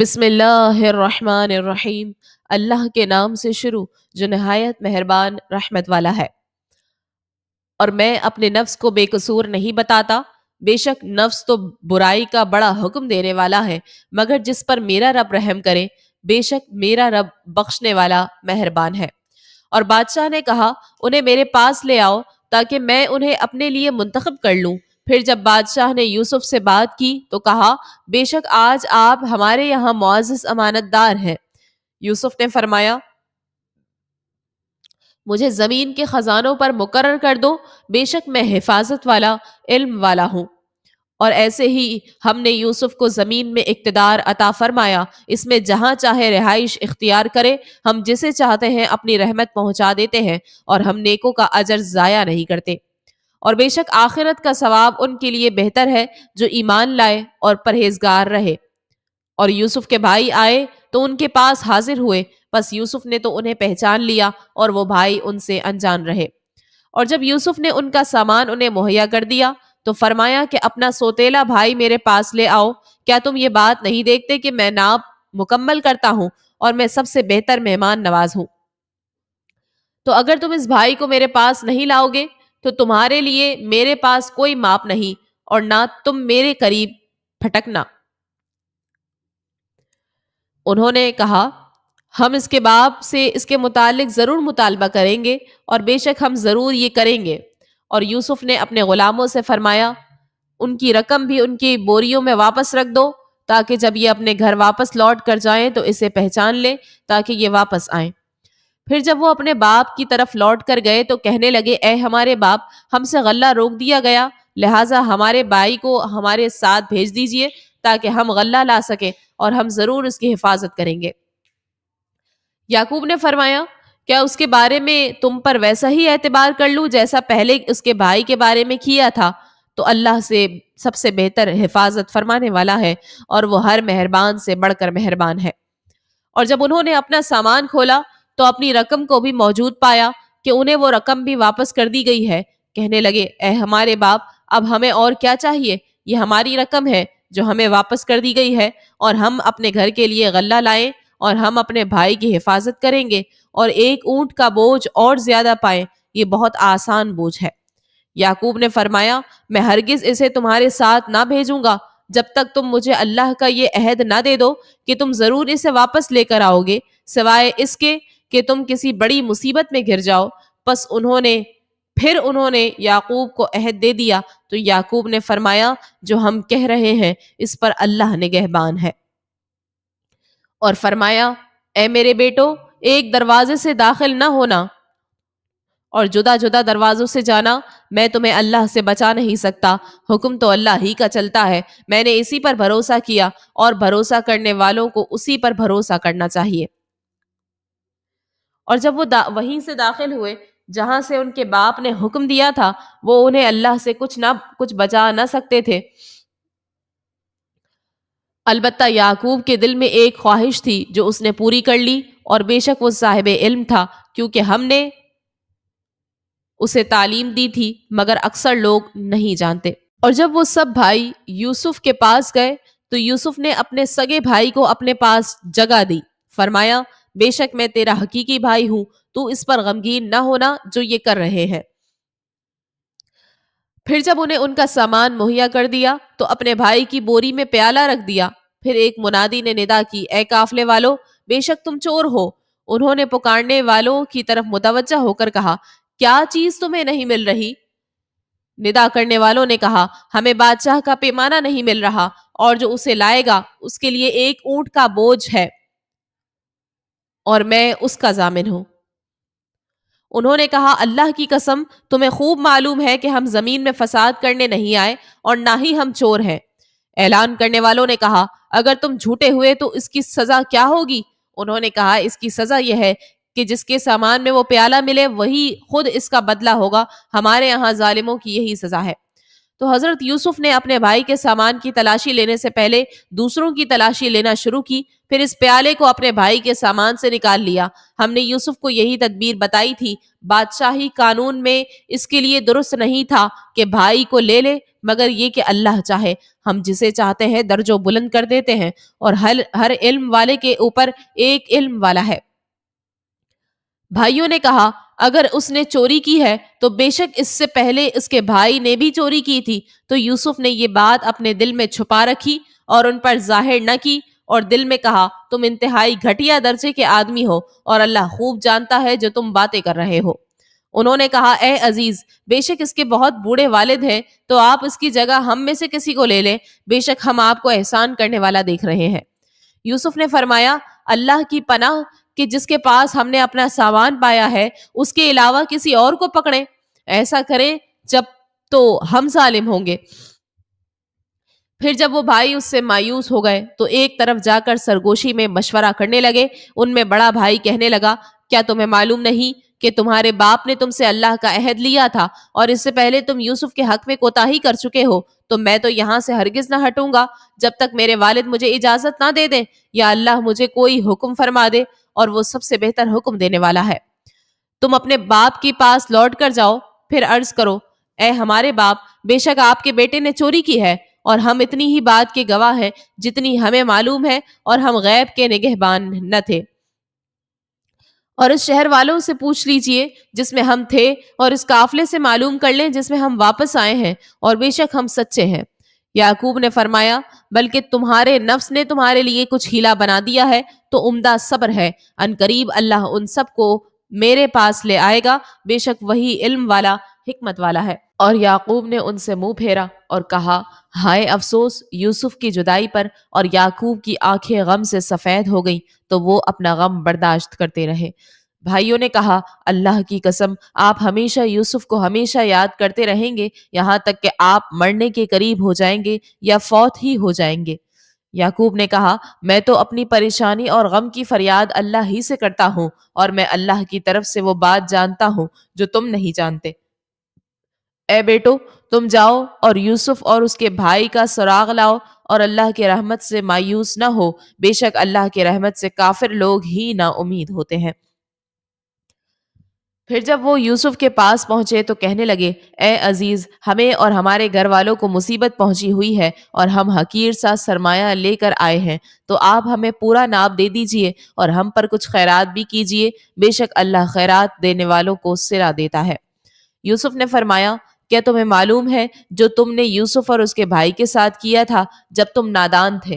بسم اللہ الرحمن الرحیم۔ اللہ کے نام سے شروع جو نہایت مہربان رحمت والا ہے۔ اور میں اپنے نفس کو بے قصور نہیں بتاتا، بے شک نفس تو برائی کا بڑا حکم دینے والا ہے، مگر جس پر میرا رب رحم کرے، بے شک میرا رب بخشنے والا مہربان ہے۔ اور بادشاہ نے کہا انہیں میرے پاس لے آؤ تاکہ میں انہیں اپنے لیے منتخب کر لوں۔ پھر جب بادشاہ نے یوسف سے بات کی تو کہا بے شک آج آپ ہمارے یہاں معزز امانت دار ہیں۔ یوسف نے فرمایا مجھے زمین کے خزانوں پر مقرر کر دو، بے شک میں حفاظت والا علم والا ہوں۔ اور ایسے ہی ہم نے یوسف کو زمین میں اقتدار عطا فرمایا، اس میں جہاں چاہے رہائش اختیار کرے، ہم جسے چاہتے ہیں اپنی رحمت پہنچا دیتے ہیں، اور ہم نیکوں کا اجر ضائع نہیں کرتے۔ اور بے شک آخرت کا ثواب ان کے لیے بہتر ہے جو ایمان لائے اور پرہیزگار رہے۔ اور یوسف کے بھائی آئے تو ان کے پاس حاضر ہوئے، بس یوسف نے تو انہیں پہچان لیا اور وہ بھائی ان سے انجان رہے۔ اور جب یوسف نے ان کا سامان انہیں مہیا کر دیا تو فرمایا کہ اپنا سوتیلا بھائی میرے پاس لے آؤ، کیا تم یہ بات نہیں دیکھتے کہ میں ناپ مکمل کرتا ہوں اور میں سب سے بہتر مہمان نواز ہوں؟ تو اگر تم اس بھائی کو میرے پاس نہیں لاؤ گے تو تمہارے لیے میرے پاس کوئی ماپ نہیں، اور نہ تم میرے قریب پھٹکنا۔ انہوں نے کہا ہم اس کے باپ سے اس کے متعلق ضرور مطالبہ کریں گے، اور بے شک ہم ضرور یہ کریں گے۔ اور یوسف نے اپنے غلاموں سے فرمایا ان کی رقم بھی ان کی بوریوں میں واپس رکھ دو، تاکہ جب یہ اپنے گھر واپس لوٹ کر جائیں تو اسے پہچان لیں تاکہ یہ واپس آئیں۔ پھر جب وہ اپنے باپ کی طرف لوٹ کر گئے تو کہنے لگے اے ہمارے باپ، ہم سے غلہ روک دیا گیا، لہٰذا ہمارے بھائی کو ہمارے ساتھ بھیج دیجئے تاکہ ہم غلہ لا سکیں، اور ہم ضرور اس کی حفاظت کریں گے۔ یعقوب نے فرمایا کیا اس کے بارے میں تم پر ویسا ہی اعتبار کر لوں جیسا پہلے اس کے بھائی کے بارے میں کیا تھا؟ تو اللہ سے سب سے بہتر حفاظت فرمانے والا ہے، اور وہ ہر مہربان سے بڑھ کر مہربان ہے۔ اور جب انہوں نے اپنا سامان کھولا تو اپنی رقم کو بھی موجود پایا کہ انہیں وہ رقم بھی واپس کر دی گئی ہے۔ کہنے لگے اے ہمارے باپ، اب ہمیں اور کیا چاہیے؟ یہ ہماری رقم ہے جو ہمیں واپس کر دی گئی ہے، اور ہم اپنے گھر کے لیے غلہ لائیں، اور ہم اپنے بھائی کی حفاظت کریں گے، اور ایک اونٹ کا بوجھ اور زیادہ پائیں، یہ بہت آسان بوجھ ہے۔ یعقوب نے فرمایا میں ہرگز اسے تمہارے ساتھ نہ بھیجوں گا جب تک تم مجھے اللہ کا یہ عہد نہ دے دو کہ تم ضرور اسے واپس لے کر آؤ گے، سوائے اس کے کہ تم کسی بڑی مصیبت میں گر جاؤ۔ پس انہوں نے یعقوب کو عہد دے دیا، تو یعقوب نے فرمایا جو ہم کہہ رہے ہیں اس پر اللہ نگہبان ہے۔ اور فرمایا اے میرے بیٹو، ایک دروازے سے داخل نہ ہونا اور جدا جدا دروازوں سے جانا، میں تمہیں اللہ سے بچا نہیں سکتا، حکم تو اللہ ہی کا چلتا ہے، میں نے اسی پر بھروسہ کیا، اور بھروسہ کرنے والوں کو اسی پر بھروسہ کرنا چاہیے۔ اور جب وہ وہیں سے داخل ہوئے جہاں سے ان کے باپ نے حکم دیا تھا، وہ انہیں اللہ سے کچھ بچا نہ سکتے تھے۔ البتہ یعقوب کے دل میں ایک خواہش تھی جو اس نے پوری کر لی، اور بے شک وہ صاحب علم تھا، کیونکہ ہم نے اسے تعلیم دی تھی، مگر اکثر لوگ نہیں جانتے۔ اور جب وہ سب بھائی یوسف کے پاس گئے تو یوسف نے اپنے سگے بھائی کو اپنے پاس جگہ دی، فرمایا بے شک میں تیرا حقیقی بھائی ہوں، تو اس پر غمگین نہ ہونا جو یہ کر رہے ہیں۔ پھر جب انہیں ان کا سامان مہیا کر دیا تو اپنے بھائی کی بوری میں پیالہ رکھ دیا۔ پھر ایک منادی نے ندا کی اے قافلے والو، بے شک تم چور ہو۔ انہوں نے پکارنے والوں کی طرف متوجہ ہو کر کہا کیا چیز تمہیں نہیں مل رہی؟ ندا کرنے والوں نے کہا ہمیں بادشاہ کا پیمانہ نہیں مل رہا، اور جو اسے لائے گا اس کے لیے ایک اونٹ کا بوجھ ہے، اور میں اس کا ضامن ہوں۔ انہوں نے کہا اللہ کی قسم تمہیں خوب معلوم ہے کہ ہم زمین میں فساد کرنے نہیں آئے، اور نہ ہی ہم چور ہیں۔ اعلان کرنے والوں نے کہا اگر تم جھوٹے ہوئے تو اس کی سزا کیا ہوگی؟ انہوں نے کہا اس کی سزا یہ ہے کہ جس کے سامان میں وہ پیالہ ملے وہی خود اس کا بدلہ ہوگا، ہمارے یہاں ظالموں کی یہی سزا ہے۔ تو حضرت یوسف نے اپنے بھائی کے سامان کی تلاشی لینے سے پہلے دوسروں کی تلاشی لینا شروع کی، پھر اس پیالے کو اپنے بھائی کے سامان سے نکال لیا۔ ہم نے یوسف کو یہی تدبیر بتائی تھی، بادشاہی قانون میں اس کے لیے درست نہیں تھا کہ بھائی کو لے لے، مگر یہ کہ اللہ چاہے ہم جسے چاہتے ہیں درج و بلند کر دیتے ہیں، اور ہر علم والے کے اوپر ایک علم والا ہے۔ بھائیوں نے کہا، اگر اس نے چوری کی ہے تو بے شک اس سے پہلے اس کے بھائی نے بھی چوری کی تھی۔ تو یوسف نے یہ بات اپنے دل میں چھپا رکھی اور ان پر ظاہر نہ کی، اور دل میں کہا، تم انتہائی گھٹیا درجے کے آدمی ہو اور اللہ خوب جانتا ہے جو تم باتیں کر رہے ہو۔ انہوں نے کہا، اے عزیز، بے شک اس کے بہت بوڑھے والد ہیں، تو آپ اس کی جگہ ہم میں سے کسی کو لے لیں، بے شک ہم آپ کو احسان کرنے والا دیکھ رہے ہیں۔ یوسف نے فرمایا، اللہ کی پناہ کہ جس کے پاس ہم نے اپنا سامان پایا ہے اس کے علاوہ کسی اور کو پکڑیں، ایسا کریں جب تو ہم ظالم ہوں گے۔ پھر جب وہ بھائی اس سے مایوس ہو گئے تو ایک طرف جا کر سرگوشی میں مشورہ کرنے لگے۔ ان میں بڑا بھائی کہنے لگا، کیا تمہیں معلوم نہیں کہ تمہارے باپ نے تم سے اللہ کا عہد لیا تھا اور اس سے پہلے تم یوسف کے حق میں کوتاہی کر چکے ہو؟ تو میں تو یہاں سے ہرگز نہ ہٹوں گا جب تک میرے والد مجھے اجازت نہ دے دیں، یا اللہ مجھے کوئی حکم فرما دے، اور وہ سب سے بہتر حکم دینے والا ہے۔ تم اپنے باپ کے پاس لوٹ کر جاؤ، پھر عرض کرو، اے ہمارے باپ، بے شک آپ کے بیٹے نے چوری کی ہے، اور ہم اتنی ہی بات کے گواہ ہیں جتنی ہمیں معلوم ہے، اور ہم غیب کے نگہبان نہ تھے۔ اور اس شہر والوں سے پوچھ لیجئے جس میں ہم تھے، اور اس قافلے سے معلوم کر لیں جس میں ہم واپس آئے ہیں، اور بے شک ہم سچے ہیں۔ یعقوب نے فرمایا، بلکہ تمہارے نفس نے تمہارے لیے کچھ ہیلا بنا دیا ہے، تو عمدہ صبر ہے، ان قریب اللہ ان سب کو میرے پاس لے آئے گا، بے شک وہی علم والا حکمت والا ہے۔ اور یعقوب نے ان سے منہ پھیرا اور کہا، ہائے افسوس یوسف کی جدائی پر، اور یعقوب کی آنکھیں غم سے سفید ہو گئیں، تو وہ اپنا غم برداشت کرتے رہے۔ بھائیوں نے کہا، اللہ کی قسم، آپ ہمیشہ یوسف کو ہمیشہ یاد کرتے رہیں گے، یہاں تک کہ آپ مرنے کے قریب ہو جائیں گے یا فوت ہی ہو جائیں گے۔ یعقوب نے کہا، میں تو اپنی پریشانی اور غم کی فریاد اللہ ہی سے کرتا ہوں، اور میں اللہ کی طرف سے وہ بات جانتا ہوں جو تم نہیں جانتے۔ اے بیٹو، تم جاؤ اور یوسف اور اس کے بھائی کا سراغ لاؤ، اور اللہ کی رحمت سے مایوس نہ ہو، بے شک اللہ کی رحمت سے کافر لوگ ہی نا امید ہوتے ہیں۔ پھر جب وہ یوسف کے پاس پہنچے تو کہنے لگے، اے عزیز، ہمیں اور ہمارے گھر والوں کو مصیبت پہنچی ہوئی ہے، اور ہم حقیر سا سرمایہ لے کر آئے ہیں، تو آپ ہمیں پورا ناب دے دیجئے اور ہم پر کچھ خیرات بھی کیجئے، بے شک اللہ خیرات دینے والوں کو صلہ دیتا ہے۔ یوسف نے فرمایا، کیا تمہیں معلوم ہے جو تم نے یوسف اور اس کے بھائی کے ساتھ کیا تھا جب تم نادان تھے؟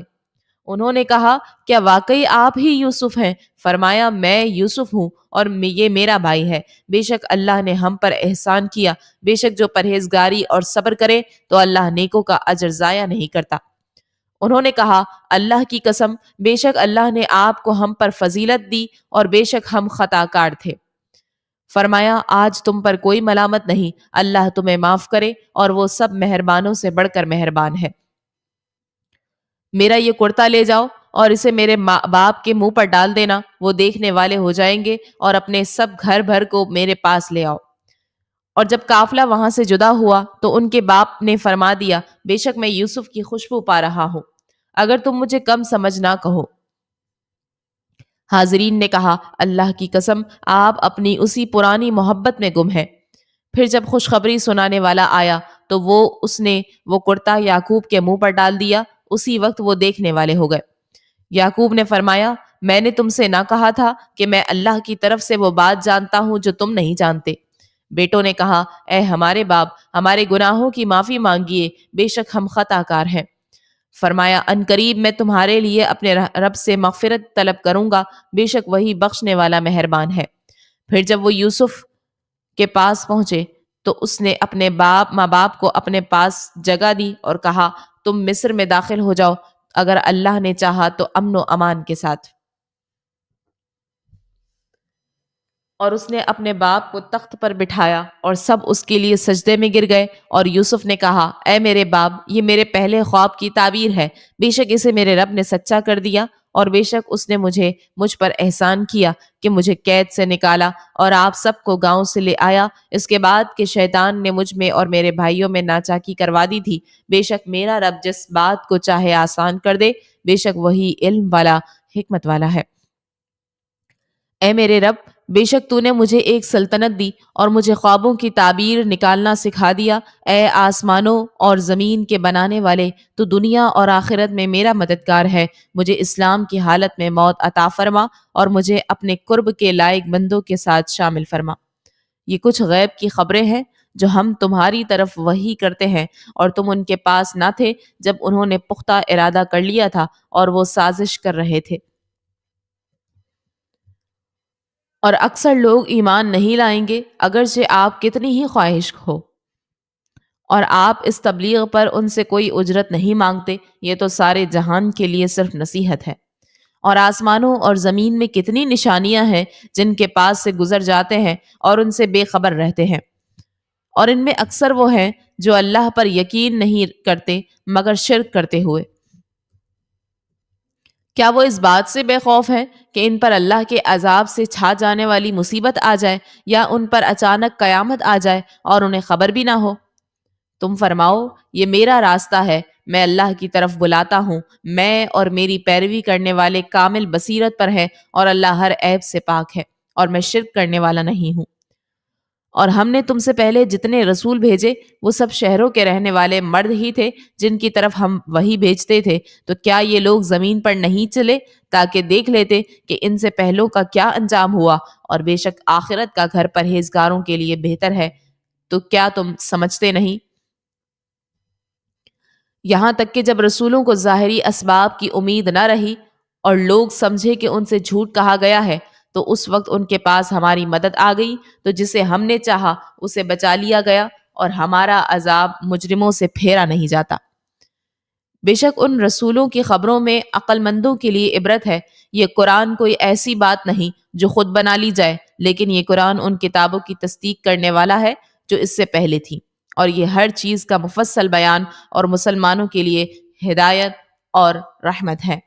انہوں نے کہا، کیا واقعی آپ ہی یوسف ہیں؟ فرمایا، میں یوسف ہوں، اور یہ میرا بھائی ہے۔ بے شک اللہ نے ہم پر احسان کیا، بے شک جو پرہیزگاری اور صبر کرے تو اللہ نیکوں کا اجر ضائع نہیں کرتا۔ انہوں نے کہا، اللہ کی قسم، بے شک اللہ نے آپ کو ہم پر فضیلت دی، اور بے شک ہم خطا کار تھے۔ فرمایا، آج تم پر کوئی ملامت نہیں، اللہ تمہیں معاف کرے، اور وہ سب مہربانوں سے بڑھ کر مہربان ہے۔ میرا یہ کرتا لے جاؤ اور اسے میرے باپ کے منہ پر ڈال دینا، وہ دیکھنے والے ہو جائیں گے، اور اپنے سب گھر بھر کو میرے پاس لے آؤ۔ اور جب قافلہ وہاں سے جدا ہوا تو ان کے باپ نے فرما دیا، بے شک میں یوسف کی خوشبو پا رہا ہوں، اگر تم مجھے کم سمجھ نہ کہو۔ حاضرین نے کہا، اللہ کی قسم، آپ اپنی اسی پرانی محبت میں گم ہیں۔ پھر جب خوشخبری سنانے والا آیا تو اس نے وہ کرتا یعقوب کے منہ پر ڈال دیا، اسی وقت وہ دیکھنے والے ہو گئے۔ یعقوب نے فرمایا، میں نے تم سے نہ کہا تھا کہ میں اللہ کی طرف سے وہ بات جانتا ہوں جو تم نہیں جانتے؟ بیٹوں نے کہا، اے ہمارے باپ، ہمارے گناہوں کی معافی مانگیے، بے شک ہم خطا کار ہیں۔ فرمایا، ان قریب میں تمہارے لیے اپنے رب سے مغفرت طلب کروں گا، بے شک وہی بخشنے والا مہربان ہے۔ پھر جب وہ یوسف کے پاس پہنچے تو اس نے اپنے ماں باپ کو اپنے پاس جگہ دی اور کہا، تم مصر میں داخل ہو جاؤ، اگر اللہ نے چاہا تو امن و امان کے ساتھ۔ اور اس نے اپنے باپ کو تخت پر بٹھایا اور سب اس کے لیے سجدے میں گر گئے، اور یوسف نے کہا، اے میرے باپ، یہ میرے پہلے خواب کی تعبیر ہے، بے شک اسے میرے رب نے سچا کر دیا، اور بے شک اس نے مجھ پر احسان کیا کہ مجھے قید سے نکالا اور آپ سب کو گاؤں سے لے آیا، اس کے بعد کہ شیطان نے مجھ میں اور میرے بھائیوں میں ناچاکی کروا دی تھی۔ بے شک میرا رب جس بات کو چاہے آسان کر دے، بے شک وہی علم والا، حکمت والا ہے۔ اے میرے رب، بے شک تو نے مجھے ایک سلطنت دی اور مجھے خوابوں کی تعبیر نکالنا سکھا دیا۔ اے آسمانوں اور زمین کے بنانے والے، تو دنیا اور آخرت میں میرا مددگار ہے، مجھے اسلام کی حالت میں موت عطا فرما اور مجھے اپنے قرب کے لائق بندوں کے ساتھ شامل فرما۔ یہ کچھ غیب کی خبریں ہیں جو ہم تمہاری طرف وحی کرتے ہیں، اور تم ان کے پاس نہ تھے جب انہوں نے پختہ ارادہ کر لیا تھا اور وہ سازش کر رہے تھے۔ اور اکثر لوگ ایمان نہیں لائیں گے اگرچہ آپ کتنی ہی خواہش ہو، اور آپ اس تبلیغ پر ان سے کوئی اجرت نہیں مانگتے، یہ تو سارے جہان کے لیے صرف نصیحت ہے۔ اور آسمانوں اور زمین میں کتنی نشانیاں ہیں جن کے پاس سے گزر جاتے ہیں اور ان سے بے خبر رہتے ہیں، اور ان میں اکثر وہ ہیں جو اللہ پر یقین نہیں کرتے مگر شرک کرتے ہوئے۔ کیا وہ اس بات سے بے خوف ہے کہ ان پر اللہ کے عذاب سے چھا جانے والی مصیبت آ جائے، یا ان پر اچانک قیامت آ جائے اور انہیں خبر بھی نہ ہو؟ تم فرماؤ، یہ میرا راستہ ہے، میں اللہ کی طرف بلاتا ہوں، میں اور میری پیروی کرنے والے کامل بصیرت پر ہیں، اور اللہ ہر عیب سے پاک ہے، اور میں شرک کرنے والا نہیں ہوں۔ اور ہم نے تم سے پہلے جتنے رسول بھیجے وہ سب شہروں کے رہنے والے مرد ہی تھے جن کی طرف ہم وہی بھیجتے تھے، تو کیا یہ لوگ زمین پر نہیں چلے تاکہ دیکھ لیتے کہ ان سے پہلوں کا کیا انجام ہوا، اور بے شک آخرت کا گھر پرہیزگاروں کے لیے بہتر ہے، تو کیا تم سمجھتے نہیں؟ یہاں تک کہ جب رسولوں کو ظاہری اسباب کی امید نہ رہی اور لوگ سمجھے کہ ان سے جھوٹ کہا گیا ہے، تو اس وقت ان کے پاس ہماری مدد آ گئی، تو جسے ہم نے چاہا اسے بچا لیا گیا، اور ہمارا عذاب مجرموں سے پھیرا نہیں جاتا۔ بے شک ان رسولوں کی خبروں میں عقل مندوں کے لیے عبرت ہے۔ یہ قرآن کوئی ایسی بات نہیں جو خود بنا لی جائے، لیکن یہ قرآن ان کتابوں کی تصدیق کرنے والا ہے جو اس سے پہلے تھی، اور یہ ہر چیز کا مفصل بیان اور مسلمانوں کے لیے ہدایت اور رحمت ہے۔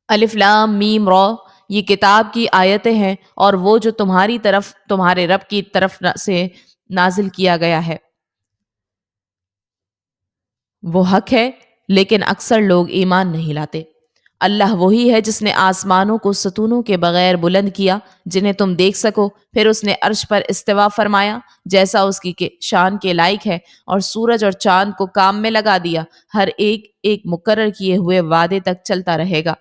الف لام میم را، یہ کتاب کی آیتیں ہیں، اور وہ جو تمہاری طرف تمہارے رب کی طرف سے نازل کیا گیا ہے وہ حق ہے، لیکن اکثر لوگ ایمان نہیں لاتے۔ اللہ وہی ہے جس نے آسمانوں کو ستونوں کے بغیر بلند کیا جنہیں تم دیکھ سکو، پھر اس نے عرش پر استوا فرمایا جیسا اس کی شان کے لائق ہے، اور سورج اور چاند کو کام میں لگا دیا، ہر ایک ایک مقرر کیے ہوئے وعدے تک چلتا رہے گا۔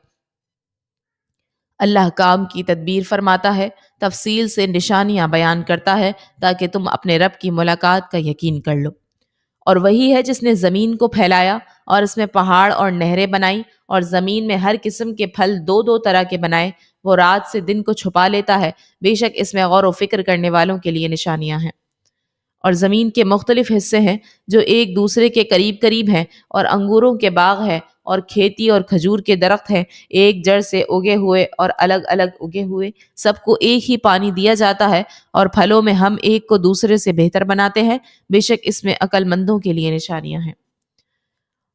اللہ کام کی تدبیر فرماتا ہے، تفصیل سے نشانیاں بیان کرتا ہے تاکہ تم اپنے رب کی ملاقات کا یقین کر لو۔ اور وہی ہے جس نے زمین کو پھیلایا اور اس میں پہاڑ اور نہریں بنائی، اور زمین میں ہر قسم کے پھل دو دو طرح کے بنائے، وہ رات سے دن کو چھپا لیتا ہے، بے شک اس میں غور و فکر کرنے والوں کے لیے نشانیاں ہیں۔ اور زمین کے مختلف حصے ہیں جو ایک دوسرے کے قریب قریب ہیں، اور انگوروں کے باغ ہیں اور کھیتی اور کھجور کے درخت ہیں، ایک جڑ سے اگے ہوئے اور الگ الگ اگے ہوئے، سب کو ایک ہی پانی دیا جاتا ہے، اور پھلوں میں ہم ایک کو دوسرے سے بہتر بناتے ہیں، بے شک اس میں عقل مندوں کے لیے نشانیاں ہیں۔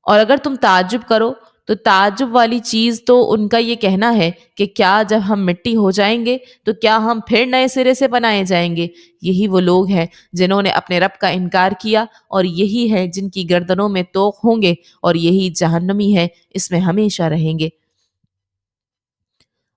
اور اگر تم تعجب کرو تو تعجب والی چیز تو ان کا یہ کہنا ہے کہ کیا جب ہم مٹی ہو جائیں گے تو کیا ہم پھر نئے سرے سے بنائے جائیں گے؟ یہی وہ لوگ ہیں جنہوں نے اپنے رب کا انکار کیا، اور یہی ہے جن کی گردنوں میں طوق ہوں گے، اور یہی جہنمی ہے، اس میں ہمیشہ رہیں گے۔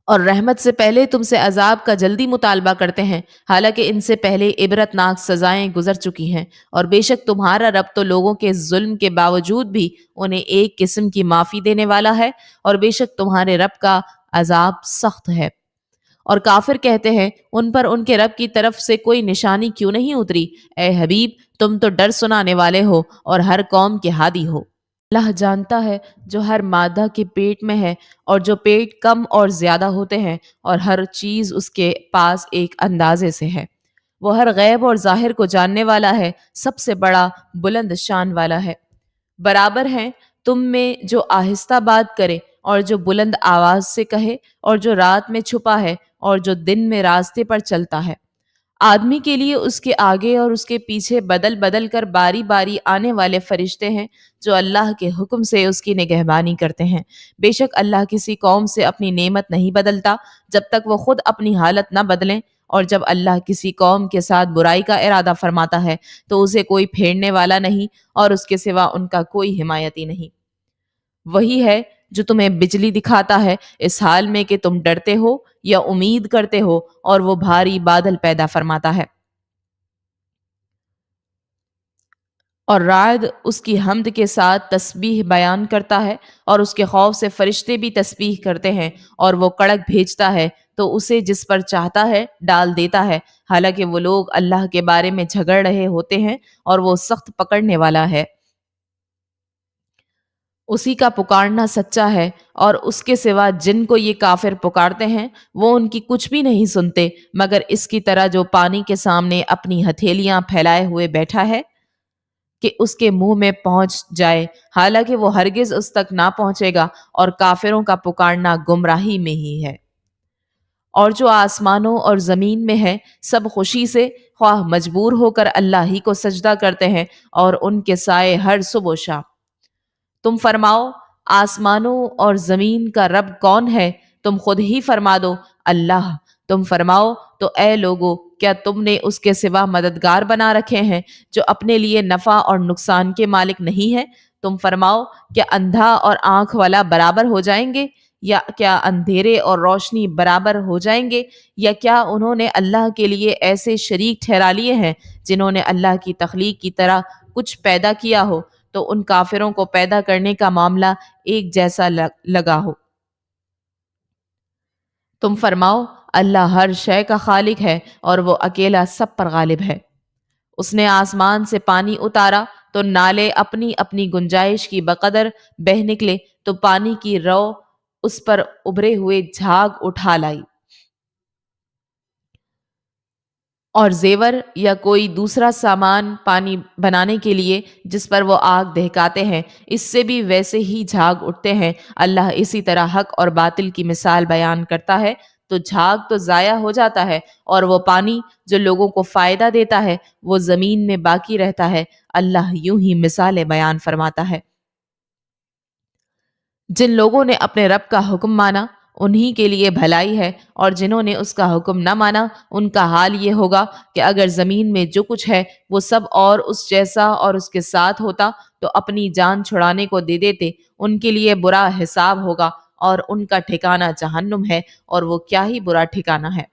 اور رحمت سے پہلے تم سے عذاب کا جلدی مطالبہ کرتے ہیں، حالانکہ ان سے پہلے عبرت ناک سزائیں گزر چکی ہیں، اور بے شک تمہارا رب تو لوگوں کے ظلم کے باوجود بھی انہیں ایک قسم کی معافی دینے والا ہے، اور بے شک تمہارے رب کا عذاب سخت ہے۔ اور کافر کہتے ہیں ان پر ان کے رب کی طرف سے کوئی نشانی کیوں نہیں اتری؟ اے حبیب، تم تو ڈر سنانے والے ہو اور ہر قوم کے ہادی ہو۔ اللہ جانتا ہے جو ہر مادہ کے پیٹ میں ہے، اور جو پیٹ کم اور زیادہ ہوتے ہیں، اور ہر چیز اس کے پاس ایک اندازے سے ہے۔ وہ ہر غیب اور ظاہر کو جاننے والا ہے، سب سے بڑا بلند شان والا ہے۔ برابر ہیں تم میں جو آہستہ بات کرے اور جو بلند آواز سے کہے، اور جو رات میں چھپا ہے، اور جو دن میں راستے پر چلتا ہے۔ آدمی کے لیے اس کے آگے اور اس کے پیچھے بدل بدل کر باری باری آنے والے فرشتے ہیں جو اللہ کے حکم سے اس کی نگہبانی کرتے ہیں۔ بے شک اللہ کسی قوم سے اپنی نعمت نہیں بدلتا جب تک وہ خود اپنی حالت نہ بدلیں، اور جب اللہ کسی قوم کے ساتھ برائی کا ارادہ فرماتا ہے تو اسے کوئی پھیرنے والا نہیں اور اس کے سوا ان کا کوئی حمایتی نہیں۔ وہی ہے جو تمہیں بجلی دکھاتا ہے اس حال میں کہ تم ڈرتے ہو یا امید کرتے ہو، اور وہ بھاری بادل پیدا فرماتا ہے، اور رعد اس کی حمد کے ساتھ تسبیح بیان کرتا ہے، اور اس کے خوف سے فرشتے بھی تسبیح کرتے ہیں، اور وہ کڑک بھیجتا ہے تو اسے جس پر چاہتا ہے ڈال دیتا ہے، حالانکہ وہ لوگ اللہ کے بارے میں جھگڑ رہے ہوتے ہیں اور وہ سخت پکڑنے والا ہے۔ اسی کا پکارنا سچا ہے، اور اس کے سوا جن کو یہ کافر پکارتے ہیں وہ ان کی کچھ بھی نہیں سنتے مگر اس کی طرح جو پانی کے سامنے اپنی ہتھیلیاں پھیلائے ہوئے بیٹھا ہے کہ اس کے منہ میں پہنچ جائے، حالانکہ وہ ہرگز اس تک نہ پہنچے گا، اور کافروں کا پکارنا گمراہی میں ہی ہے۔ اور جو آسمانوں اور زمین میں ہے سب خوشی سے خواہ مجبور ہو کر اللہ ہی کو سجدہ کرتے ہیں، اور ان کے سائے ہر صبح و شام۔ تم فرماؤ آسمانوں اور زمین کا رب کون ہے؟ تم خود ہی فرما دو اللہ۔ تم فرماؤ تو اے لوگو، کیا تم نے اس کے سوا مددگار بنا رکھے ہیں جو اپنے لیے نفع اور نقصان کے مالک نہیں ہے؟ تم فرماؤ کیا اندھا اور آنکھ والا برابر ہو جائیں گے، یا کیا اندھیرے اور روشنی برابر ہو جائیں گے؟ یا کیا انہوں نے اللہ کے لیے ایسے شریک ٹھہرا لیے ہیں جنہوں نے اللہ کی تخلیق کی طرح کچھ پیدا کیا ہو؟ تو ان کافروں کو پیدا کرنے کا معاملہ ایک جیسا لگا ہو۔ تم فرماؤ اللہ ہر شے کا خالق ہے، اور وہ اکیلا سب پر غالب ہے۔ اس نے آسمان سے پانی اتارا تو نالے اپنی اپنی گنجائش کی بقدر بہہ نکلے، تو پانی کی رو اس پر ابھرے ہوئے جھاگ اٹھا لائی، اور زیور یا کوئی دوسرا سامان پانی بنانے کے لیے جس پر وہ آگ دہکاتے ہیں، اس سے بھی ویسے ہی جھاگ اٹھتے ہیں۔ اللہ اسی طرح حق اور باطل کی مثال بیان کرتا ہے تو جھاگ تو ضائع ہو جاتا ہے، اور وہ پانی جو لوگوں کو فائدہ دیتا ہے وہ زمین میں باقی رہتا ہے۔ اللہ یوں ہی مثالیں بیان فرماتا ہے۔ جن لوگوں نے اپنے رب کا حکم مانا انہی کے لیے بھلائی ہے، اور جنہوں نے اس کا حکم نہ مانا ان کا حال یہ ہوگا کہ اگر زمین میں جو کچھ ہے وہ سب اور اس جیسا اور اس کے ساتھ ہوتا تو اپنی جان چھڑانے کو دے دیتے۔ ان کے لیے برا حساب ہوگا، اور ان کا ٹھکانہ جہنم ہے، اور وہ کیا ہی برا ٹھکانہ ہے۔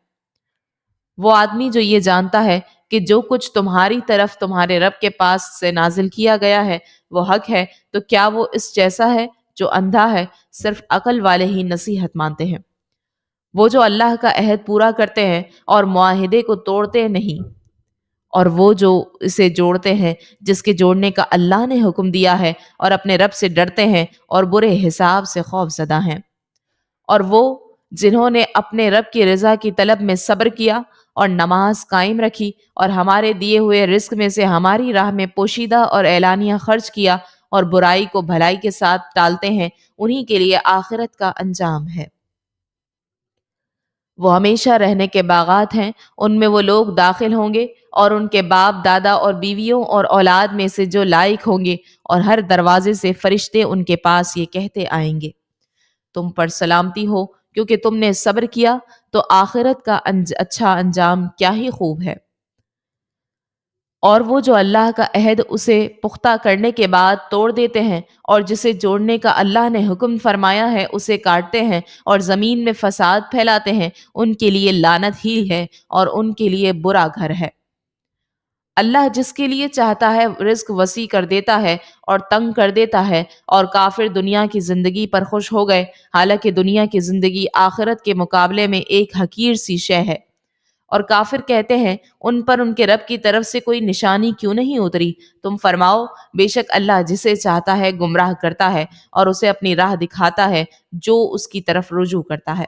وہ آدمی جو یہ جانتا ہے کہ جو کچھ تمہاری طرف تمہارے رب کے پاس سے نازل کیا گیا ہے وہ حق ہے، تو کیا وہ اس جیسا ہے جو اندھا ہے؟ صرف عقل والے ہی نصیحت مانتے ہیں۔ وہ جو اللہ کا عہد پورا کرتے ہیں اور معاہدے کو توڑتے نہیں، اور وہ جو اسے جوڑتے ہیں جس کے جوڑنے کا اللہ نے حکم دیا ہے، اور اپنے رب سے ڈرتے ہیں اور برے حساب سے خوف زدہ ہیں۔ اور وہ جنہوں نے اپنے رب کی رضا کی طلب میں صبر کیا اور نماز قائم رکھی، اور ہمارے دیے ہوئے رزق میں سے ہماری راہ میں پوشیدہ اور اعلانیہ خرچ کیا، اور برائی کو بھلائی کے ساتھ ٹالتے ہیں، انہی کے لیے آخرت کا انجام ہے۔ وہ ہمیشہ رہنے کے باغات ہیں، ان میں وہ لوگ داخل ہوں گے، اور ان کے باپ دادا اور بیویوں اور اولاد میں سے جو لائق ہوں گے، اور ہر دروازے سے فرشتے ان کے پاس یہ کہتے آئیں گے تم پر سلامتی ہو، کیونکہ تم نے صبر کیا، تو آخرت کا اچھا انجام کیا ہی خوب ہے۔ اور وہ جو اللہ کا عہد اسے پختہ کرنے کے بعد توڑ دیتے ہیں، اور جسے جوڑنے کا اللہ نے حکم فرمایا ہے اسے کاٹتے ہیں، اور زمین میں فساد پھیلاتے ہیں، ان کے لیے لعنت ہی ہے، اور ان کے لیے برا گھر ہے۔ اللہ جس کے لیے چاہتا ہے رزق وسیع کر دیتا ہے اور تنگ کر دیتا ہے، اور کافر دنیا کی زندگی پر خوش ہو گئے، حالانکہ دنیا کی زندگی آخرت کے مقابلے میں ایک حقیر سی شے ہے۔ اور کافر کہتے ہیں ان پر ان کے رب کی طرف سے کوئی نشانی کیوں نہیں اتری؟ تم فرماؤ بے شک اللہ جسے چاہتا ہے گمراہ کرتا ہے، اور اسے اپنی راہ دکھاتا ہے جو اس کی طرف رجوع کرتا ہے۔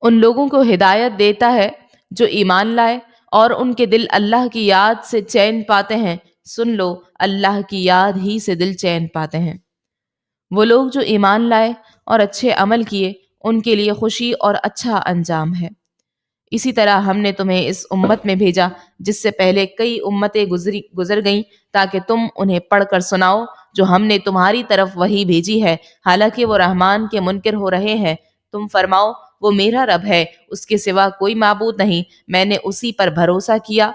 ان لوگوں کو ہدایت دیتا ہے جو ایمان لائے، اور ان کے دل اللہ کی یاد سے چین پاتے ہیں۔ سن لو اللہ کی یاد ہی سے دل چین پاتے ہیں۔ وہ لوگ جو ایمان لائے اور اچھے عمل کیے ان کے لیے خوشی اور اچھا انجام ہے۔ اسی طرح ہم نے تمہیں اس امت میں بھیجا جس سے پہلے کئی امتیں گزر گئیں تاکہ تم انہیں پڑھ کر سناؤ جو ہم نے تمہاری طرف وہی بھیجی ہے، حالانکہ وہ رحمان کے منکر ہو رہے ہیں۔ تم فرماؤ وہ میرا رب ہے، اس کے سوا کوئی معبود نہیں، میں نے اسی پر بھروسہ کیا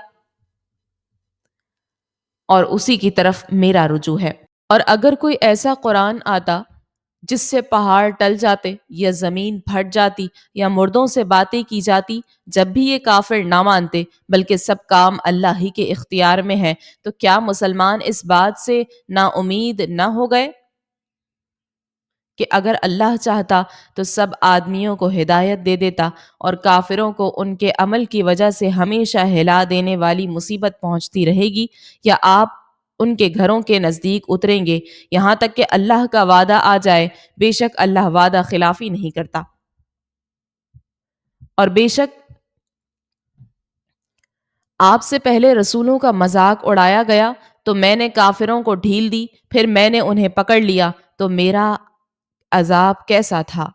اور اسی کی طرف میرا رجوع ہے۔ اور اگر کوئی ایسا قرآن آتا جس سے پہاڑ ٹل جاتے یا زمین پھٹ جاتی یا مردوں سے باتیں کی جاتی، جب بھی یہ کافر نہ مانتے بلکہ سب کام اللہ ہی کے اختیار میں ہے، تو کیا مسلمان اس بات سے نا امید نہ ہو گئے کہ اگر اللہ چاہتا تو سب آدمیوں کو ہدایت دے دیتا اور کافروں کو ان کے عمل کی وجہ سے ہمیشہ ہلا دینے والی مصیبت پہنچتی رہے گی، یا آپ ان کے گھروں کے نزدیک اتریں گے یہاں تک کہ اللہ کا وعدہ آ جائے۔ بے شک اللہ وعدہ خلافی نہیں کرتا، اور بے شک آپ سے پہلے رسولوں کا مذاق اڑایا گیا تو میں نے کافروں کو ڈھیل دی، پھر میں نے انہیں پکڑ لیا تو میرا عذاب کیسا تھا۔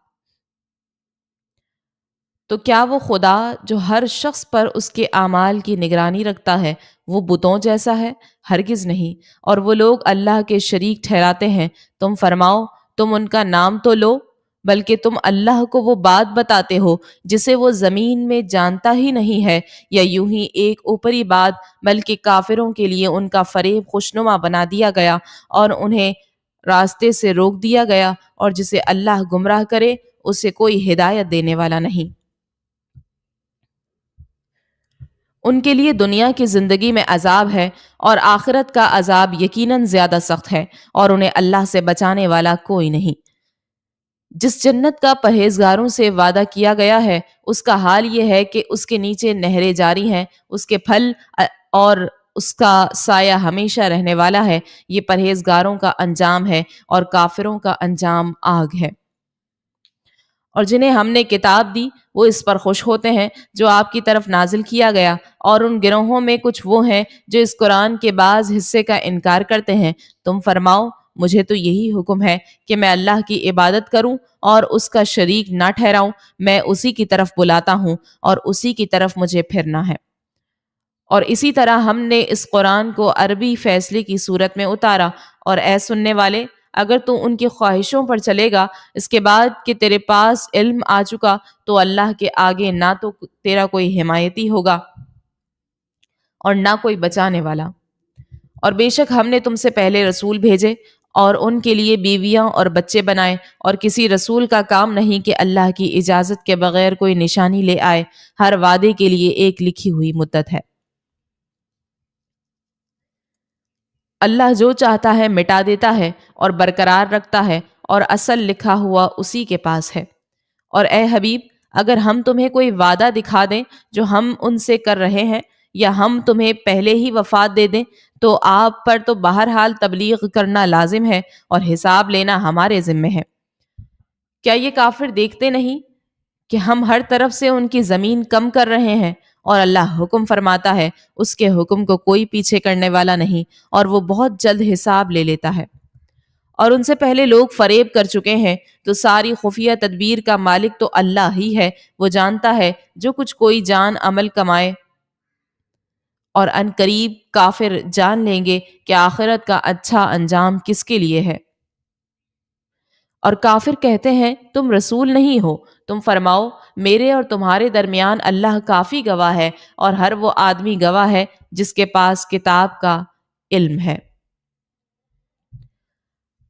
تو کیا وہ خدا جو ہر شخص پر اس کے اعمال کی نگرانی رکھتا ہے وہ بتوں جیسا ہے؟ ہرگز نہیں۔ اور وہ لوگ اللہ کے شریک ٹھہراتے ہیں، تم فرماؤ تم ان کا نام تو لو، بلکہ تم اللہ کو وہ بات بتاتے ہو جسے وہ زمین میں جانتا ہی نہیں ہے، یا یوں ہی ایک اوپری بات، بلکہ کافروں کے لیے ان کا فریب خوشنما بنا دیا گیا اور انہیں راستے سے روک دیا گیا، اور جسے اللہ گمراہ کرے اسے کوئی ہدایت دینے والا نہیں۔ ان کے لیے دنیا کی زندگی میں عذاب ہے اور آخرت کا عذاب یقیناً زیادہ سخت ہے، اور انہیں اللہ سے بچانے والا کوئی نہیں۔ جس جنت کا پرہیزگاروں سے وعدہ کیا گیا ہے اس کا حال یہ ہے کہ اس کے نیچے نہریں جاری ہیں، اس کے پھل اور اس کا سایہ ہمیشہ رہنے والا ہے۔ یہ پرہیزگاروں کا انجام ہے اور کافروں کا انجام آگ ہے۔ اور جنہیں ہم نے کتاب دی وہ اس پر خوش ہوتے ہیں جو آپ کی طرف نازل کیا گیا، اور ان گروہوں میں کچھ وہ ہیں جو اس قرآن کے بعض حصے کا انکار کرتے ہیں۔ تم فرماؤ مجھے تو یہی حکم ہے کہ میں اللہ کی عبادت کروں اور اس کا شریک نہ ٹھہراؤں، میں اسی کی طرف بلاتا ہوں اور اسی کی طرف مجھے پھرنا ہے۔ اور اسی طرح ہم نے اس قرآن کو عربی فیصلے کی صورت میں اتارا، اور اے سننے والے اگر تو ان کی خواہشوں پر چلے گا اس کے بعد کہ تیرے پاس علم آ چکا، تو اللہ کے آگے نہ تو تیرا کوئی حمایتی ہوگا اور نہ کوئی بچانے والا۔ اور بے شک ہم نے تم سے پہلے رسول بھیجے اور ان کے لیے بیویاں اور بچے بنائے، اور کسی رسول کا کام نہیں کہ اللہ کی اجازت کے بغیر کوئی نشانی لے آئے، ہر وعدے کے لیے ایک لکھی ہوئی مدت ہے۔ اللہ جو چاہتا ہے مٹا دیتا ہے اور برقرار رکھتا ہے، اور اصل لکھا ہوا اسی کے پاس ہے۔ اور اے حبیب اگر ہم تمہیں کوئی وعدہ دکھا دیں جو ہم ان سے کر رہے ہیں، یا ہم تمہیں پہلے ہی وفات دے دیں، تو آپ پر تو بہرحال تبلیغ کرنا لازم ہے اور حساب لینا ہمارے ذمہ ہے۔ کیا یہ کافر دیکھتے نہیں کہ ہم ہر طرف سے ان کی زمین کم کر رہے ہیں، اور اللہ حکم فرماتا ہے اس کے حکم کو کوئی پیچھے کرنے والا نہیں، اور وہ بہت جلد حساب لے لیتا ہے۔ اور ان سے پہلے لوگ فریب کر چکے ہیں، تو ساری خفیہ تدبیر کا مالک تو اللہ ہی ہے، وہ جانتا ہے جو کچھ کوئی جان عمل کمائے، اور ان قریب کافر جان لیں گے کہ آخرت کا اچھا انجام کس کے لیے ہے۔ اور کافر کہتے ہیں تم رسول نہیں ہو، تم فرماؤ میرے اور تمہارے درمیان اللہ کافی گواہ ہے، اور ہر وہ آدمی گواہ ہے جس کے پاس کتاب کا علم ہے۔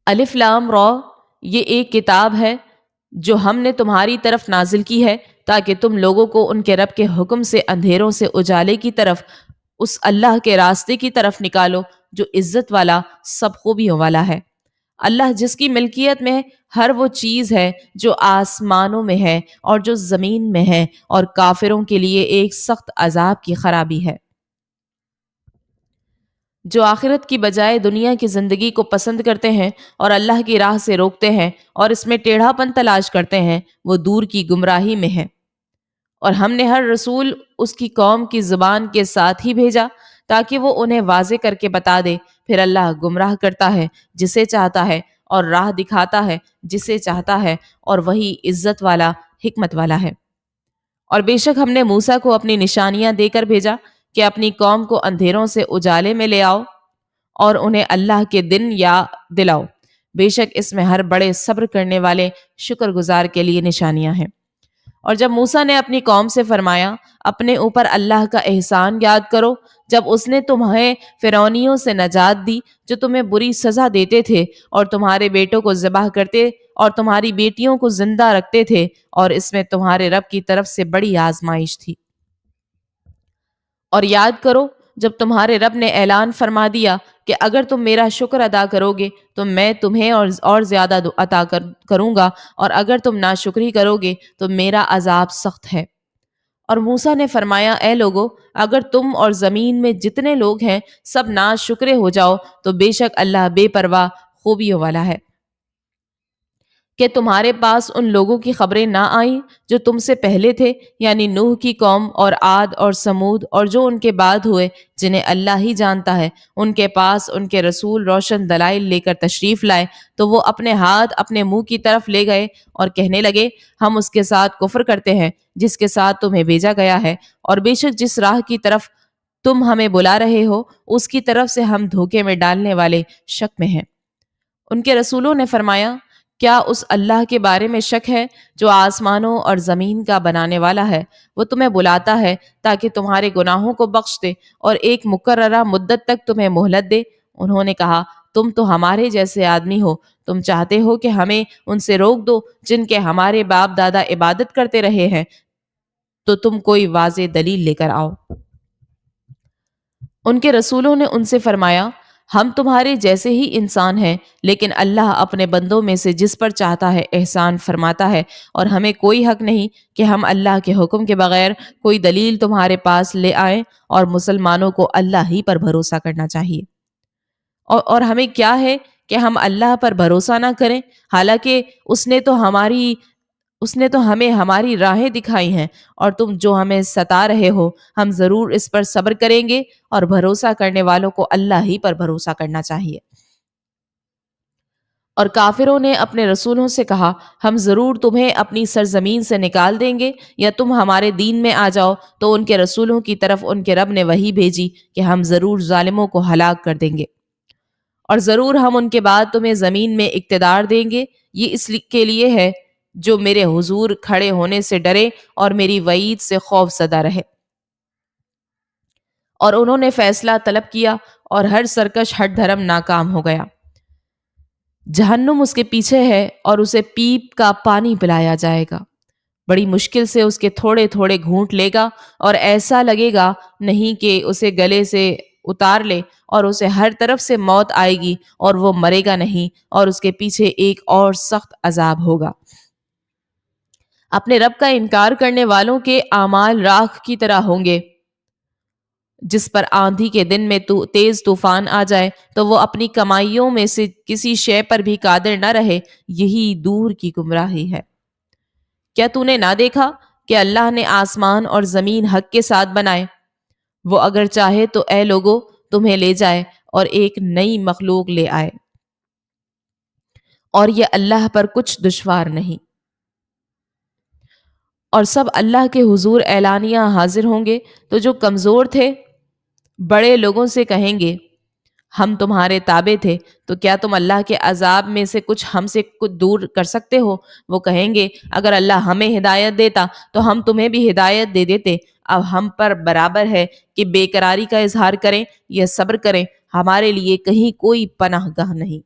الف لام را، یہ ایک کتاب ہے جو ہم نے تمہاری طرف نازل کی ہے تاکہ تم لوگوں کو ان کے رب کے حکم سے اندھیروں سے اجالے کی طرف، اس اللہ کے راستے کی طرف نکالو جو عزت والا سب خوبیوں والا ہے۔ اللہ جس کی ملکیت میں ہر وہ چیز ہے جو آسمانوں میں ہے اور جو زمین میں ہے، اور کافروں کے لیے ایک سخت عذاب کی خرابی ہے۔ جو آخرت کی بجائے دنیا کی زندگی کو پسند کرتے ہیں اور اللہ کی راہ سے روکتے ہیں اور اس میں ٹیڑھا پن تلاش کرتے ہیں، وہ دور کی گمراہی میں ہیں۔ اور ہم نے ہر رسول اس کی قوم کی زبان کے ساتھ ہی بھیجا تاکہ وہ انہیں واضح کر کے بتا دے، پھر اللہ گمراہ کرتا ہے جسے چاہتا ہے اور راہ دکھاتا ہے جسے چاہتا ہے، اور وہی عزت والا، حکمت والا ہے۔ اور بے شک ہم نے موسیٰ کو اپنی نشانیاں دے کر بھیجا کہ اپنی قوم کو اندھیروں سے اجالے میں لے آؤ اور انہیں اللہ کے دن یاد دلاؤ۔ بے شک اس میں ہر بڑے صبر کرنے والے شکر گزار کے لیے نشانیاں ہیں۔ اور جب موسیٰ نے اپنی قوم سے فرمایا، اپنے اوپر اللہ کا احسان یاد کرو جب اس نے تمہیں فرعونیوں سے نجات دی جو تمہیں بری سزا دیتے تھے اور تمہارے بیٹوں کو ذبح کرتے اور تمہاری بیٹیوں کو زندہ رکھتے تھے، اور اس میں تمہارے رب کی طرف سے بڑی آزمائش تھی۔ اور یاد کرو جب تمہارے رب نے اعلان فرما دیا کہ اگر تم میرا شکر ادا کرو گے تو میں تمہیں اور زیادہ عطا کروں گا، اور اگر تم ناشکری کرو گے تو میرا عذاب سخت ہے۔ اور موسیٰ نے فرمایا، اے لوگو، اگر تم اور زمین میں جتنے لوگ ہیں سب ناشکرے ہو جاؤ تو بے شک اللہ بے پرواہ خوبیوں والا ہے۔ کہ تمہارے پاس ان لوگوں کی خبریں نہ آئیں جو تم سے پہلے تھے، یعنی نوح کی قوم اور عاد اور سمود اور جو ان کے بعد ہوئے، جنہیں اللہ ہی جانتا ہے۔ ان کے پاس ان کے رسول روشن دلائل لے کر تشریف لائے تو وہ اپنے ہاتھ اپنے منہ کی طرف لے گئے اور کہنے لگے، ہم اس کے ساتھ کفر کرتے ہیں جس کے ساتھ تمہیں بھیجا گیا ہے، اور بے شک جس راہ کی طرف تم ہمیں بلا رہے ہو اس کی طرف سے ہم دھوکے میں ڈالنے والے شک میں ہیں۔ ان کے رسولوں نے فرمایا، کیا اس اللہ کے بارے میں شک ہے جو آسمانوں اور زمین کا بنانے والا ہے؟ وہ تمہیں بلاتا ہے تاکہ تمہارے گناہوں کو بخش دے اور ایک مقررہ مدت تک تمہیں مہلت دے۔ انہوں نے کہا، تم تو ہمارے جیسے آدمی ہو، تم چاہتے ہو کہ ہمیں ان سے روک دو جن کے ہمارے باپ دادا عبادت کرتے رہے ہیں، تو تم کوئی واضح دلیل لے کر آؤ۔ ان کے رسولوں نے ان سے فرمایا، ہم تمہارے جیسے ہی انسان ہیں، لیکن اللہ اپنے بندوں میں سے جس پر چاہتا ہے احسان فرماتا ہے، اور ہمیں کوئی حق نہیں کہ ہم اللہ کے حکم کے بغیر کوئی دلیل تمہارے پاس لے آئیں، اور مسلمانوں کو اللہ ہی پر بھروسہ کرنا چاہیے۔ اور ہمیں کیا ہے کہ ہم اللہ پر بھروسہ نہ کریں، حالانکہ اس نے تو ہمیں ہماری راہیں دکھائی ہیں، اور تم جو ہمیں ستا رہے ہو ہم ضرور اس پر صبر کریں گے، اور بھروسہ کرنے والوں کو اللہ ہی پر بھروسہ کرنا چاہیے۔ اور کافروں نے اپنے رسولوں سے کہا، ہم ضرور تمہیں اپنی سرزمین سے نکال دیں گے یا تم ہمارے دین میں آ جاؤ، تو ان کے رسولوں کی طرف ان کے رب نے وحی بھیجی کہ ہم ضرور ظالموں کو ہلاک کر دیں گے، اور ضرور ہم ان کے بعد تمہیں زمین میں اقتدار دیں گے۔ یہ اس کے لیے ہے جو میرے حضور کھڑے ہونے سے ڈرے اور میری وعید سے خوف زدہ رہے۔ اور انہوں نے فیصلہ طلب کیا اور ہر سرکش ہٹ دھرم ناکام ہو گیا۔ جہنم اس کے پیچھے ہے اور اسے پیپ کا پانی پلایا جائے گا، بڑی مشکل سے اس کے تھوڑے تھوڑے گھونٹ لے گا، اور ایسا لگے گا نہیں کہ اسے گلے سے اتار لے، اور اسے ہر طرف سے موت آئے گی اور وہ مرے گا نہیں، اور اس کے پیچھے ایک اور سخت عذاب ہوگا۔ اپنے رب کا انکار کرنے والوں کے اعمال راکھ کی طرح ہوں گے، جس پر آندھی کے دن میں تیز طوفان آ جائے تو وہ اپنی کمائیوں میں سے کسی شے پر بھی قادر نہ رہے، یہی دور کی گمراہی ہے۔ کیا تو نے نہ دیکھا کہ اللہ نے آسمان اور زمین حق کے ساتھ بنائے؟ وہ اگر چاہے تو اے لوگو تمہیں لے جائے اور ایک نئی مخلوق لے آئے، اور یہ اللہ پر کچھ دشوار نہیں۔ اور سب اللہ کے حضور اعلانیہ حاضر ہوں گے، تو جو کمزور تھے بڑے لوگوں سے کہیں گے، ہم تمہارے تابع تھے، تو کیا تم اللہ کے عذاب میں سے ہم سے کچھ دور کر سکتے ہو؟ وہ کہیں گے، اگر اللہ ہمیں ہدایت دیتا تو ہم تمہیں بھی ہدایت دے دیتے۔ اب ہم پر برابر ہے کہ بے قراری کا اظہار کریں یا صبر کریں، ہمارے لیے کہیں کوئی پناہ گاہ نہیں۔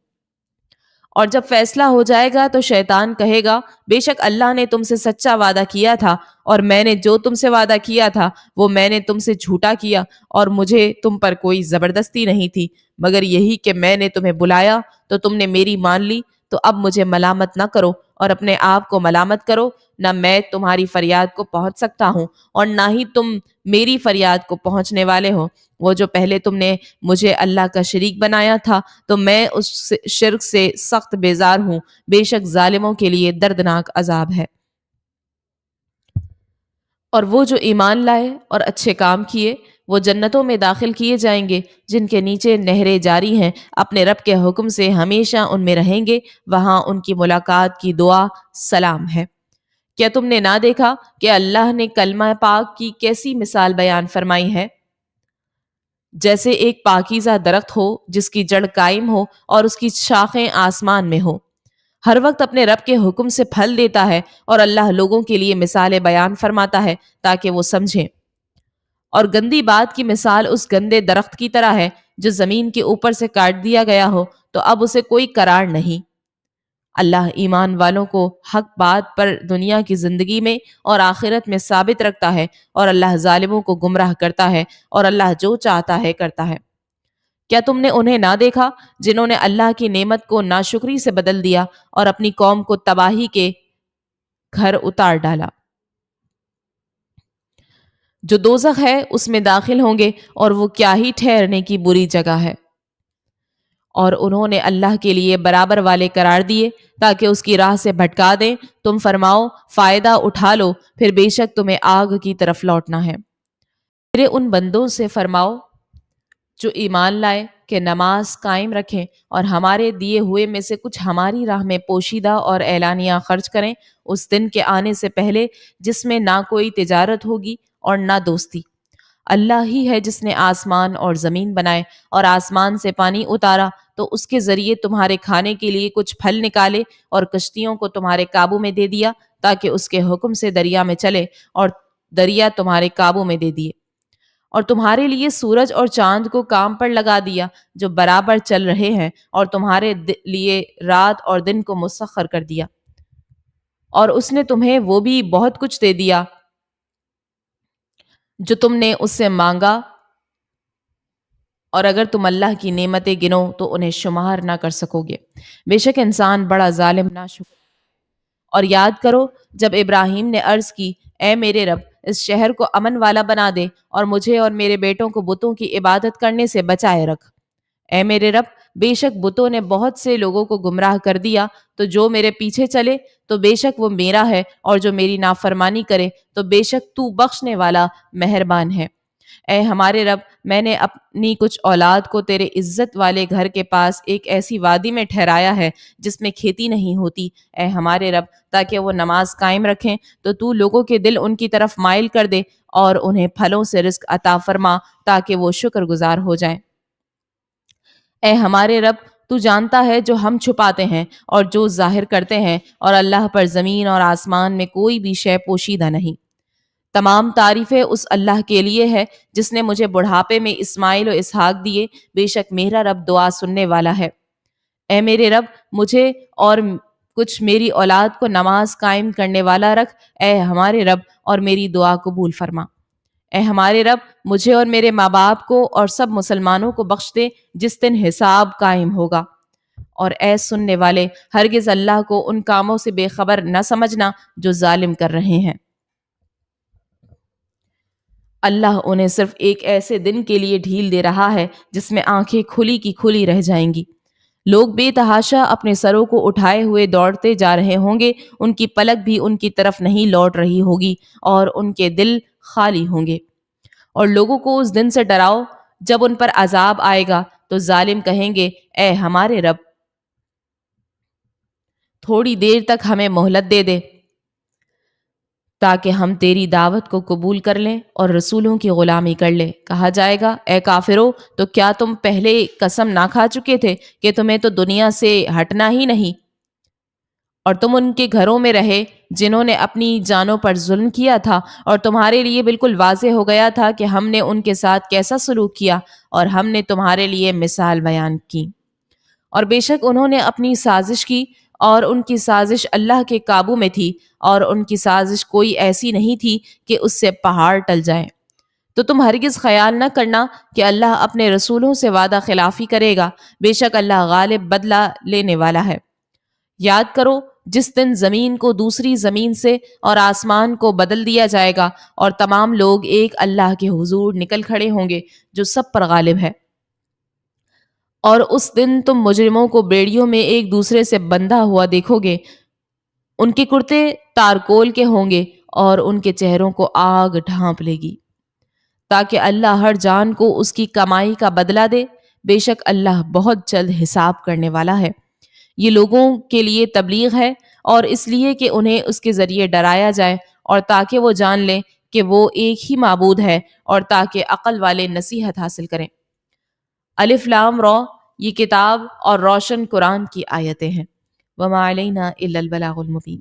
اور جب فیصلہ ہو جائے گا تو شیطان کہے گا، بے شک اللہ نے تم سے سچا وعدہ کیا تھا، اور میں نے جو تم سے وعدہ کیا تھا وہ میں نے تم سے جھوٹا کیا، اور مجھے تم پر کوئی زبردستی نہیں تھی، مگر یہی کہ میں نے تمہیں بلایا تو تم نے میری مان لی، تو اب مجھے ملامت نہ کرو اور اپنے آپ کو ملامت کرو، نہ میں تمہاری فریاد کو پہنچ سکتا ہوں اور نہ ہی تم میری فریاد کو پہنچنے والے ہو۔ وہ جو پہلے تم نے مجھے اللہ کا شریک بنایا تھا تو میں اس شرک سے سخت بیزار ہوں، بے شک ظالموں کے لیے دردناک عذاب ہے۔ اور وہ جو ایمان لائے اور اچھے کام کیے وہ جنتوں میں داخل کیے جائیں گے جن کے نیچے نہریں جاری ہیں، اپنے رب کے حکم سے ہمیشہ ان میں رہیں گے، وہاں ان کی ملاقات کی دعا سلام ہے۔ کیا تم نے نہ دیکھا کہ اللہ نے کلمہ پاک کی کیسی مثال بیان فرمائی ہے؟ جیسے ایک پاکیزہ درخت ہو جس کی جڑ قائم ہو اور اس کی شاخیں آسمان میں ہو، ہر وقت اپنے رب کے حکم سے پھل دیتا ہے، اور اللہ لوگوں کے لیے مثالیں بیان فرماتا ہے تاکہ وہ سمجھیں۔ اور گندی بات کی مثال اس گندے درخت کی طرح ہے جو زمین کے اوپر سے کاٹ دیا گیا ہو تو اب اسے کوئی قرار نہیں۔ اللہ ایمان والوں کو حق بات پر دنیا کی زندگی میں اور آخرت میں ثابت رکھتا ہے، اور اللہ ظالموں کو گمراہ کرتا ہے، اور اللہ جو چاہتا ہے کرتا ہے۔ کیا تم نے انہیں نہ دیکھا جنہوں نے اللہ کی نعمت کو ناشکری سے بدل دیا اور اپنی قوم کو تباہی کے گھر اتار ڈالا؟ جو دوزخ ہے اس میں داخل ہوں گے، اور وہ کیا ہی ٹھہرنے کی بری جگہ ہے۔ اور انہوں نے اللہ کے لیے برابر والے قرار دیے تاکہ اس کی راہ سے بھٹکا دیں۔ تم فرماؤ فائدہ اٹھا لو، پھر بے شک تمہیں آگ کی طرف لوٹنا ہے۔ میرے ان بندوں سے فرماؤ جو ایمان لائے کہ نماز قائم رکھیں اور ہمارے دیے ہوئے میں سے کچھ ہماری راہ میں پوشیدہ اور اعلانیہ خرچ کریں، اس دن کے آنے سے پہلے جس میں نہ کوئی تجارت ہوگی اور نہ دوستی۔ اللہ ہی ہے جس نے آسمان اور زمین بنائے اور آسمان سے پانی اتارا تو اس کے ذریعے تمہارے کھانے کے لیے کچھ پھل نکالے، اور کشتیوں کو تمہارے قابو میں دے دیا تاکہ اس کے حکم سے دریا میں چلے، اور دریا تمہارے قابو میں دے دیے۔ اور تمہارے لیے سورج اور چاند کو کام پر لگا دیا جو برابر چل رہے ہیں، اور تمہارے لیے رات اور دن کو مسخر کر دیا۔ اور اس نے تمہیں وہ بھی بہت کچھ دے دیا جو تم نے اس سے مانگا، اور اگر تم اللہ کی نعمتیں گنو تو انہیں شمار نہ کر سکو گے۔ بے شک انسان بڑا ظالم ناشکر۔ اور یاد کرو جب ابراہیم نے عرض کی، اے میرے رب اس شہر کو امن والا بنا دے اور مجھے اور میرے بیٹوں کو بتوں کی عبادت کرنے سے بچائے رکھ۔ اے میرے رب بے شک بتوں نے بہت سے لوگوں کو گمراہ کر دیا، تو جو میرے پیچھے چلے تو بے شک وہ میرا ہے، اور جو میری نافرمانی کرے تو بے شک تو بخشنے والا مہربان ہے۔ اے ہمارے رب میں نے اپنی کچھ اولاد کو تیرے عزت والے گھر کے پاس ایک ایسی وادی میں ٹھہرایا ہے جس میں کھیتی نہیں ہوتی، اے ہمارے رب تاکہ وہ نماز قائم رکھیں، تو لوگوں کے دل ان کی طرف مائل کر دے اور انہیں پھلوں سے رزق عطا فرما تاکہ وہ شکر گزار ہو جائیں۔ اے ہمارے رب تو جانتا ہے جو ہم چھپاتے ہیں اور جو ظاہر کرتے ہیں، اور اللہ پر زمین اور آسمان میں کوئی بھی شے پوشیدہ نہیں۔ تمام تعریفیں اس اللہ کے لیے ہے جس نے مجھے بڑھاپے میں اسماعیل و اسحاق دیے، بے شک میرا رب دعا سننے والا ہے۔ اے میرے رب مجھے اور کچھ میری اولاد کو نماز قائم کرنے والا رکھ، اے ہمارے رب اور میری دعا قبول فرما۔ اے ہمارے رب مجھے اور میرے ماں باپ کو اور سب مسلمانوں کو بخش دے جس دن حساب قائم ہوگا۔ اور اے سننے والے ہرگز اللہ کو ان کاموں سے بے خبر نہ سمجھنا جو ظالم کر رہے ہیں۔ اللہ انہیں صرف ایک ایسے دن کے لیے ڈھیل دے رہا ہے جس میں آنکھیں کھلی کی کھلی رہ جائیں گی۔ لوگ بے تحاشا اپنے سروں کو اٹھائے ہوئے دوڑتے جا رہے ہوں گے، ان کی پلک بھی ان کی طرف نہیں لوٹ رہی ہوگی، اور ان کے دل خالی ہوں گے۔ اور لوگوں کو اس دن سے ڈراؤ جب ان پر عذاب آئے گا تو ظالم کہیں گے، اے ہمارے رب تھوڑی دیر تک ہمیں مہلت دے دے تاکہ ہم تیری دعوت کو قبول کر لیں اور رسولوں کی غلامی کر لیں۔ کہا جائے گا، اے کافرو تو کیا تم پہلے قسم نہ کھا چکے تھے کہ تمہیں تو دنیا سے ہٹنا ہی نہیں، اور تم ان کے گھروں میں رہے جنہوں نے اپنی جانوں پر ظلم کیا تھا، اور تمہارے لیے بالکل واضح ہو گیا تھا کہ ہم نے ان کے ساتھ کیسا سلوک کیا، اور ہم نے تمہارے لیے مثال بیان کی۔ اور بے شک انہوں نے اپنی سازش کی، اور ان کی سازش اللہ کے قابو میں تھی، اور ان کی سازش کوئی ایسی نہیں تھی کہ اس سے پہاڑ ٹل جائیں۔ تو تم ہرگز خیال نہ کرنا کہ اللہ اپنے رسولوں سے وعدہ خلافی کرے گا، بے شک اللہ غالب بدلہ لینے والا ہے۔ یاد کرو جس دن زمین کو دوسری زمین سے اور آسمان کو بدل دیا جائے گا، اور تمام لوگ ایک اللہ کے حضور نکل کھڑے ہوں گے جو سب پر غالب ہے۔ اور اس دن تم مجرموں کو بیڑیوں میں ایک دوسرے سے بندھا ہوا دیکھو گے، ان کے کرتے تارکول کے ہوں گے اور ان کے چہروں کو آگ ڈھانپ لے گی۔ تاکہ اللہ ہر جان کو اس کی کمائی کا بدلہ دے۔ بے شک اللہ بہت جلد حساب کرنے والا ہے۔ یہ لوگوں کے لیے تبلیغ ہے، اور اس لیے کہ انہیں اس کے ذریعے ڈرایا جائے، اور تاکہ وہ جان لیں کہ وہ ایک ہی معبود ہے، اور تاکہ عقل والے نصیحت حاصل کریں۔ الف لام را، یہ کتاب اور روشن قرآن کی آیتیں ہیں۔ وما علینا الا البلاغ المبین۔